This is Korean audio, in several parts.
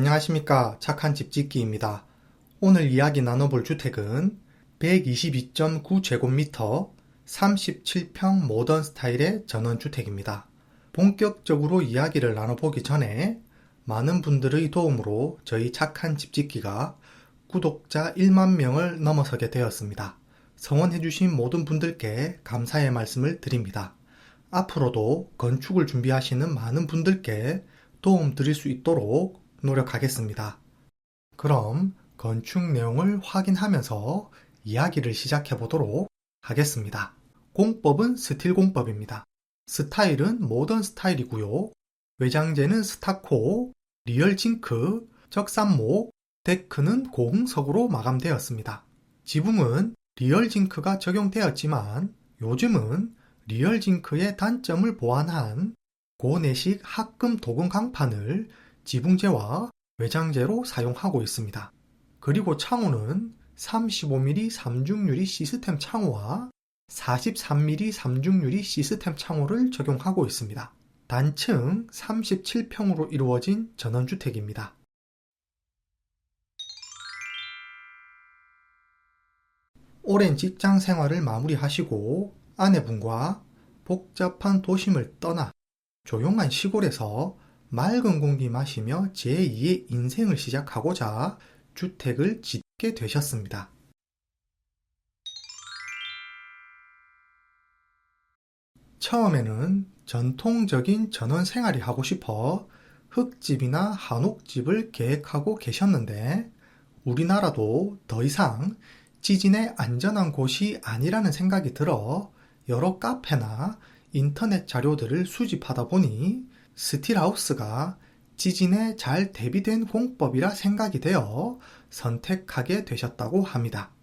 안녕하십니까. 착한 집짓기입니다. 오늘 이야기 나눠볼 주택은 122.9제곱미터 37평 모던 스타일의 전원주택입니다. 본격적으로 이야기를 나눠보기 전에 많은 분들의 도움으로 저희 착한 집짓기가 구독자 1만 명을 넘어서게 되었습니다. 성원해주신 모든 분들께 감사의 말씀을 드립니다. 앞으로도 건축을 준비하시는 많은 분들께 도움 드릴 수 있도록 노력하겠습니다. 그럼 건축 내용을 확인하면서 이야기를 시작해 보도록 하겠습니다. 공법은 스틸 공법입니다. 스타일은 모던 스타일이고요. 외장재는 스타코, 리얼 징크, 적산목, 데크는 고흥석으로 마감되었습니다. 지붕은 리얼 징크가 적용되었지만 요즘은 리얼 징크의 단점을 보완한 고내식 합금 도금 강판을 지붕재와 외장재로 사용하고 있습니다. 그리고 창호는 35mm 3중 유리 시스템 창호와 43mm 3중 유리 시스템 창호를 적용하고 있습니다. 단층 37평으로 이루어진 전원주택입니다. 오랜 직장 생활을 마무리하시고 아내분과 복잡한 도심을 떠나 조용한 시골에서 맑은 공기 마시며 제2의 인생을 시작하고자 주택을 짓게 되셨습니다. 처음에는 전통적인 전원 생활이 하고 싶어 흙집이나 한옥집을 계획하고 계셨는데 우리나라도 더 이상 지진에 안전한 곳이 아니라는 생각이 들어 여러 카페나 인터넷 자료들을 수집하다 보니 스틸하우스가 지진에 잘 대비된 공법이라 생각이 되어 선택하게 되셨다고 합니다.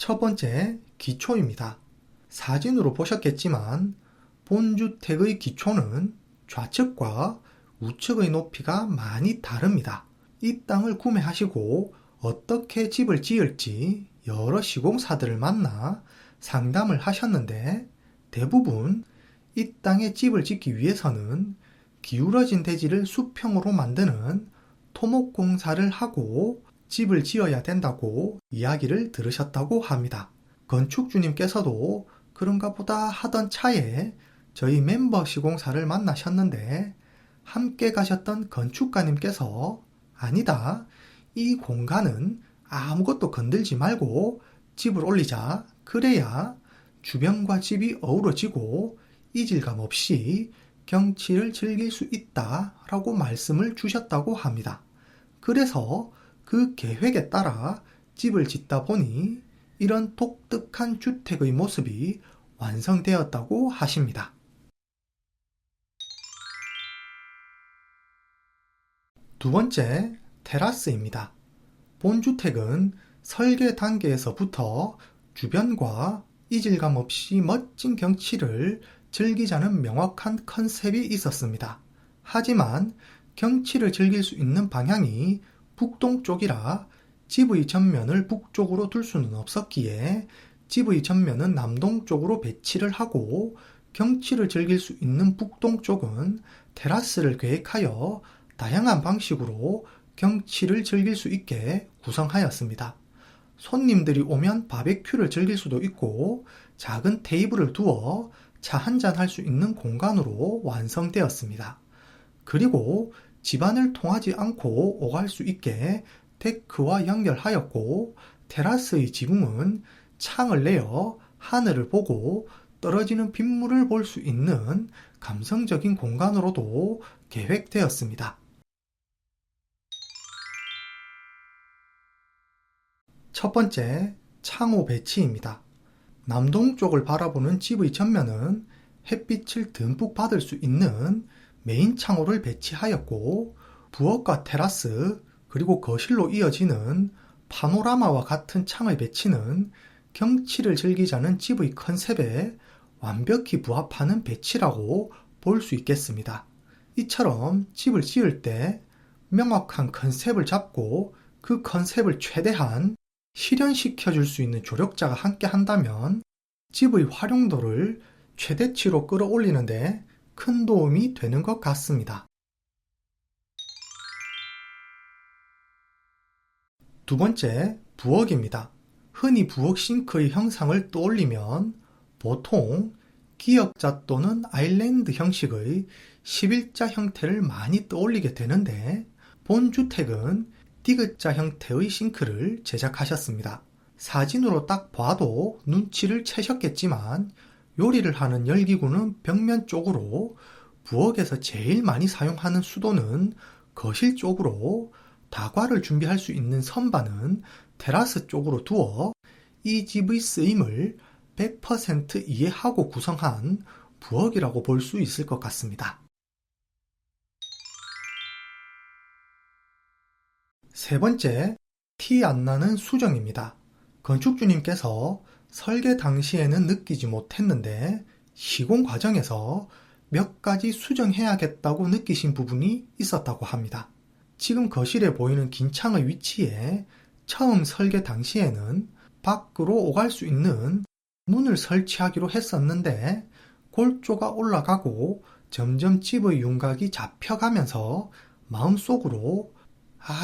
첫 번째, 기초입니다. 사진으로 보셨겠지만 본주택의 기초는 좌측과 우측의 높이가 많이 다릅니다. 이 땅을 구매하시고 어떻게 집을 지을지 여러 시공사들을 만나 상담을 하셨는데 대부분 이 땅에 집을 짓기 위해서는 기울어진 대지를 수평으로 만드는 토목공사를 하고 집을 지어야 된다고 이야기를 들으셨다고 합니다. 건축주님께서도 그런가 보다 하던 차에 저희 멤버 시공사를 만나셨는데 함께 가셨던 건축가님께서 아니다, 이 공간은 아무것도 건들지 말고 집을 올리자. 그래야 주변과 집이 어우러지고 이질감 없이 경치를 즐길 수 있다 라고 말씀을 주셨다고 합니다. 그래서 그 계획에 따라 집을 짓다 보니 이런 독특한 주택의 모습이 완성되었다고 하십니다. 두 번째, 테라스입니다. 본주택은 설계 단계에서부터 주변과 이질감 없이 멋진 경치를 즐기자는 명확한 컨셉이 있었습니다. 하지만 경치를 즐길 수 있는 방향이 북동쪽이라 집의 전면을 북쪽으로 둘 수는 없었기에 집의 전면은 남동쪽으로 배치를 하고 경치를 즐길 수 있는 북동쪽은 테라스를 계획하여 다양한 방식으로 경치를 즐길 수 있게 구성하였습니다. 손님들이 오면 바베큐를 즐길 수도 있고 작은 테이블을 두어 차 한잔 할 수 있는 공간으로 완성되었습니다. 그리고 집안을 통하지 않고 오갈 수 있게 데크와 연결하였고 테라스의 지붕은 창을 내어 하늘을 보고 떨어지는 빗물을 볼 수 있는 감성적인 공간으로도 계획되었습니다. 첫 번째, 창호 배치입니다. 남동쪽을 바라보는 집의 전면은 햇빛을 듬뿍 받을 수 있는 메인 창호를 배치하였고 부엌과 테라스 그리고 거실로 이어지는 파노라마와 같은 창을 배치는 경치를 즐기자는 집의 컨셉에 완벽히 부합하는 배치라고 볼 수 있겠습니다. 이처럼 집을 지을 때 명확한 컨셉을 잡고 그 컨셉을 최대한 실현시켜 줄 수 있는 조력자가 함께 한다면 집의 활용도를 최대치로 끌어올리는데 큰 도움이 되는 것 같습니다. 두 번째, 부엌입니다. 흔히 부엌 싱크의 형상을 떠올리면 보통 기역자 또는 아일랜드 형식의 11자 형태를 많이 떠올리게 되는데 본주택은 디귿자 형태의 싱크를 제작하셨습니다. 사진으로 딱 봐도 눈치를 채셨겠지만 요리를 하는 열기구는 벽면 쪽으로, 부엌에서 제일 많이 사용하는 수도는 거실 쪽으로, 다과를 준비할 수 있는 선반은 테라스 쪽으로 두어 이 집의 쓰임을 100% 이해하고 구성한 부엌이라고 볼 수 있을 것 같습니다. 세 번째, 티 안 나는 수정입니다. 건축주님께서 설계 당시에는 느끼지 못했는데 시공 과정에서 몇 가지 수정해야겠다고 느끼신 부분이 있었다고 합니다. 지금 거실에 보이는 긴 창의 위치에 처음 설계 당시에는 밖으로 오갈 수 있는 문을 설치하기로 했었는데 골조가 올라가고 점점 집의 윤곽이 잡혀가면서 마음속으로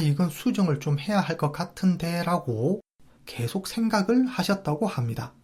이건 수정을 좀 해야 할 것 같은데 라고 계속 생각을 하셨다고 합니다.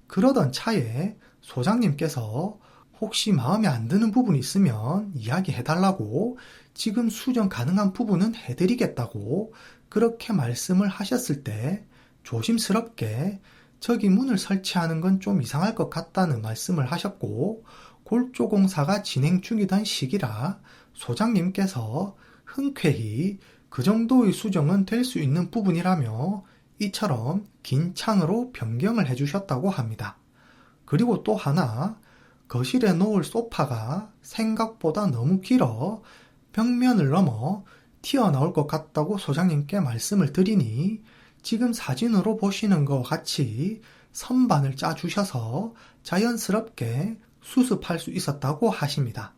그러던 차에 소장님께서 혹시 마음에 안 드는 부분이 있으면 이야기해달라고, 지금 수정 가능한 부분은 해드리겠다고 그렇게 말씀을 하셨을 때 조심스럽게 저기 문을 설치하는 건 좀 이상할 것 같다는 말씀을 하셨고, 골조 공사가 진행 중이던 시기라 소장님께서 흔쾌히 그 정도의 수정은 될 수 있는 부분이라며 이처럼 긴 창으로 변경을 해주셨다고 합니다. 그리고 또 하나, 거실에 놓을 소파가 생각보다 너무 길어 벽면을 넘어 튀어나올 것 같다고 소장님께 말씀을 드리니 지금 사진으로 보시는 것과 같이 선반을 짜주셔서 자연스럽게 수습할 수 있었다고 하십니다.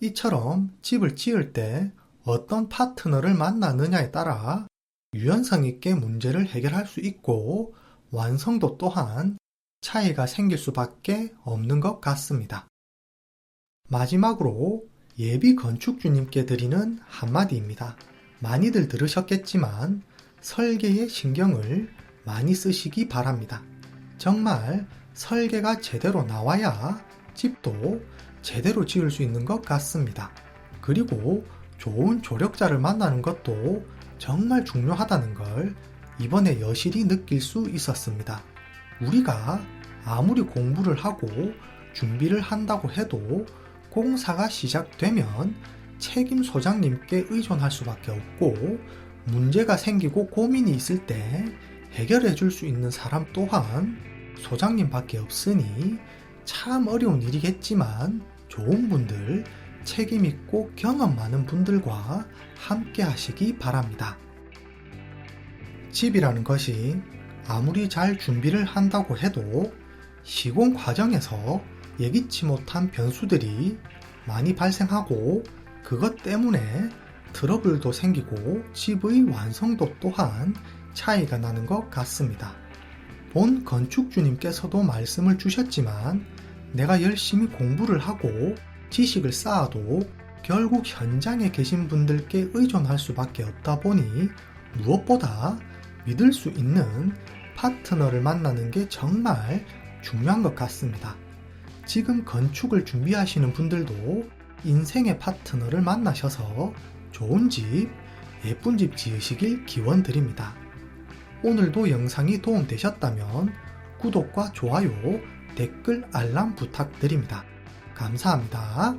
이처럼 집을 지을 때 어떤 파트너를 만나느냐에 따라 유연성 있게 문제를 해결할 수 있고 완성도 또한 차이가 생길 수밖에 없는 것 같습니다. 마지막으로 예비 건축주님께 드리는 한마디입니다. 많이들 들으셨겠지만 설계에 신경을 많이 쓰시기 바랍니다. 정말 설계가 제대로 나와야 집도 제대로 지을 수 있는 것 같습니다. 그리고 좋은 조력자를 만나는 것도 정말 중요하다는 걸 이번에 여실히 느낄 수 있었습니다. 우리가 아무리 공부를 하고 준비를 한다고 해도 공사가 시작되면 책임 소장님께 의존할 수밖에 없고 문제가 생기고 고민이 있을 때 해결해 줄 수 있는 사람 또한 소장님밖에 없으니 참 어려운 일이겠지만 좋은 분들, 책임 있고 경험 많은 분들과 함께 하시기 바랍니다. 집이라는 것이 아무리 잘 준비를 한다고 해도 시공 과정에서 예기치 못한 변수들이 많이 발생하고 그것 때문에 트러블도 생기고 집의 완성도 또한 차이가 나는 것 같습니다. 본 건축주님께서도 말씀을 주셨지만 내가 열심히 공부를 하고 지식을 쌓아도 결국 현장에 계신 분들께 의존할 수밖에 없다 보니 무엇보다 믿을 수 있는 파트너를 만나는 게 정말 중요한 것 같습니다. 지금 건축을 준비하시는 분들도 인생의 파트너를 만나셔서 좋은 집, 예쁜 집 지으시길 기원드립니다. 오늘도 영상이 도움되셨다면 구독과 좋아요, 댓글, 알람 부탁드립니다. 감사합니다.